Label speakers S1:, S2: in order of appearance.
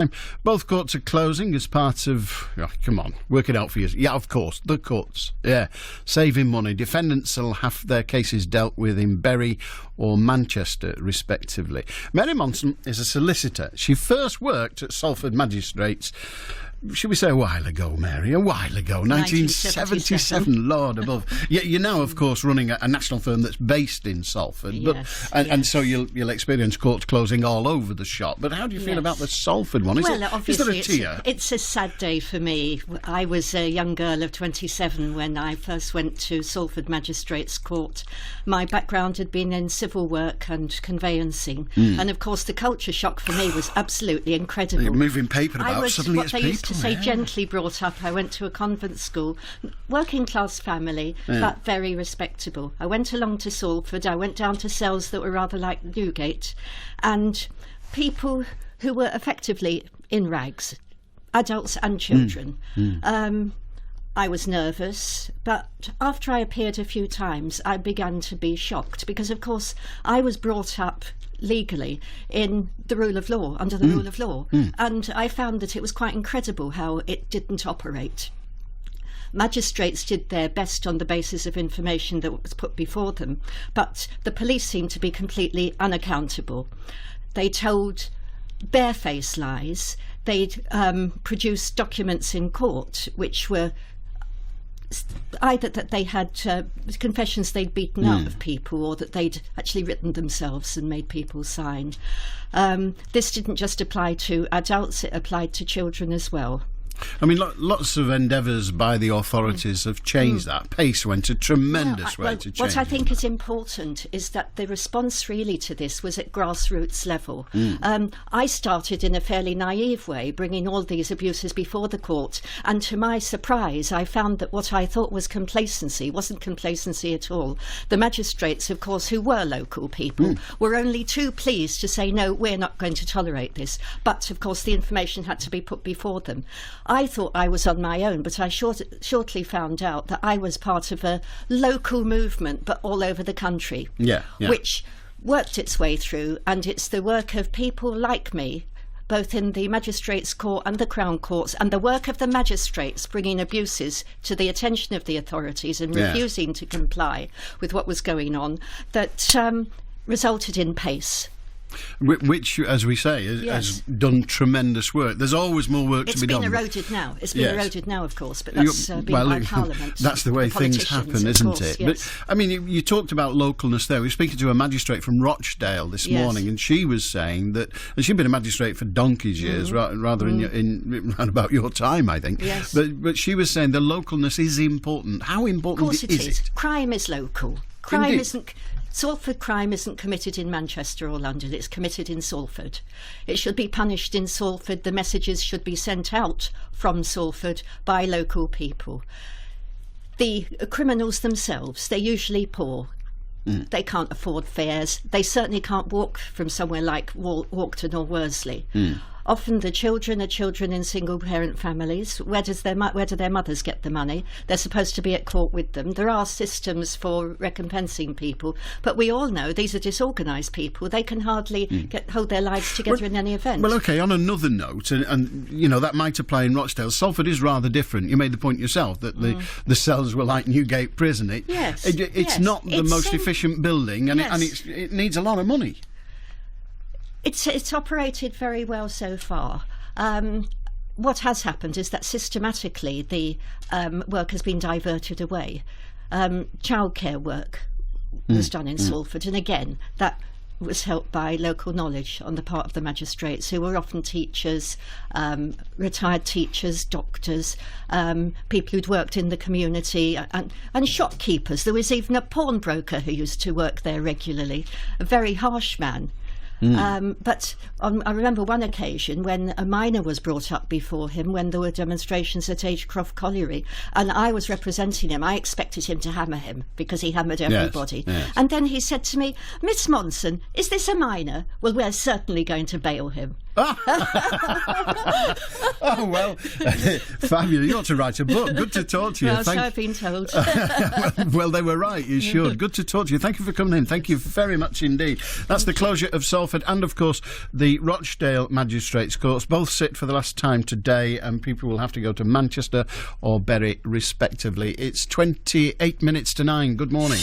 S1: time. Both courts are closing as part of... Oh, come on, work it out for you. Yeah, of course, the courts. Yeah, saving money. Defendants will have their cases dealt with in Bury or Manchester, respectively. Mary Monson is a solicitor. She first worked at Salford Magistrates, should we say a while ago, Mary? A while ago, 1977, Lord above. You're now, of course, running a national firm that's based in Salford, and so you'll experience courts closing all over the shop. But how do you feel about the Salford one? Is there a tear?
S2: It's a sad day for me. I was a young girl of 27 when I first went to Salford Magistrates Court. My background had been in civil work and conveyancing, and of course the culture shock for me was absolutely incredible.
S1: You're moving paper about, suddenly it's people.
S2: Say gently brought up. I went to a convent school, working class family, but very respectable. I went along to Salford. I went down to cells that were rather like Newgate, and people who were effectively in rags, adults and children. I was nervous, but after I appeared a few times, I began to be shocked because, of course, I was brought up legally in the rule of law, under the rule of law, and I found that it was quite incredible how it didn't operate. Magistrates did their best on the basis of information that was put before them, but the police seemed to be completely unaccountable. They told barefaced lies. They'd produced documents in court which were either that they had confessions they'd beaten out of people, or that they'd actually written themselves and made people sign. This didn't just apply to adults, it applied to children as well.
S1: I mean, lots of endeavours by the authorities have changed that. Pace went a tremendous way to change.
S2: What I think is important is that the response really to this was at grassroots level. I started in a fairly naive way, bringing all these abuses before the court, and to my surprise I found that what I thought was complacency wasn't complacency at all. The magistrates, of course, who were local people, were only too pleased to say, no, we're not going to tolerate this. But, of course, the information had to be put before them. I thought I was on my own, but I shortly found out that I was part of a local movement, but all over the country, which worked its way through, and it's the work of people like me, both in the Magistrates' Court and the Crown Courts, and the work of the magistrates bringing abuses to the attention of the authorities and refusing to comply with what was going on, that resulted in PACE.
S1: Which, as we say, has done tremendous work. There's always more work to be done.
S2: It's been eroded now. It's been eroded now, of course, but that's been by Parliament.
S1: That's the way things happen, isn't it? But, I mean, you talked about localness there. We were speaking to a magistrate from Rochdale this morning, and she was saying that, and she'd been a magistrate for donkey's years, rather in around about your time, I think.
S2: Yes.
S1: But she was saying the localness is important. How important is it?
S2: Of course it is. Crime is local. Salford crime isn't committed in Manchester or London, it's committed in Salford. It should be punished in Salford. The messages should be sent out from Salford by local people. The criminals themselves, they're usually poor. They can't afford fares. They certainly can't walk from somewhere like Walkton or Worsley. Often the children are children in single-parent families. Where do their mothers get the money? They're supposed to be at court with them. There are systems for recompensing people, but we all know these are disorganised people. They can hardly hold their lives together in any event.
S1: Well, OK, on another note, and you know, that might apply in Rochdale, Salford is rather different. You made the point yourself that the cells were like Newgate Prison. It's not the most efficient building, and it needs a lot of money.
S2: It's operated very well so far. What has happened is that systematically the work has been diverted away. Childcare work was done in Salford, and again that was helped by local knowledge on the part of the magistrates, who were often teachers, retired teachers, doctors, people who'd worked in the community, and shopkeepers. There was even a pawnbroker who used to work there regularly, a very harsh man. But I remember one occasion when a minor was brought up before him when there were demonstrations at Agecroft Colliery, and I was representing him. I expected him to hammer him because he hammered everybody.
S1: Yes.
S2: And then he said to me, "Miss Monson, is this a minor? Well, we're certainly going to bail him."
S1: Oh, well, fabulous. You ought to write a book. Good to talk to you.
S2: Well, so I've been told.
S1: Well, they were right. You should. Good to talk to you. Thank you for coming in. Thank you very much indeed. That's the closure of Salford and, of course, the Rochdale Magistrates Courts. Both sit for the last time today, and people will have to go to Manchester or Bury, respectively. It's 28 minutes to 9. Good morning.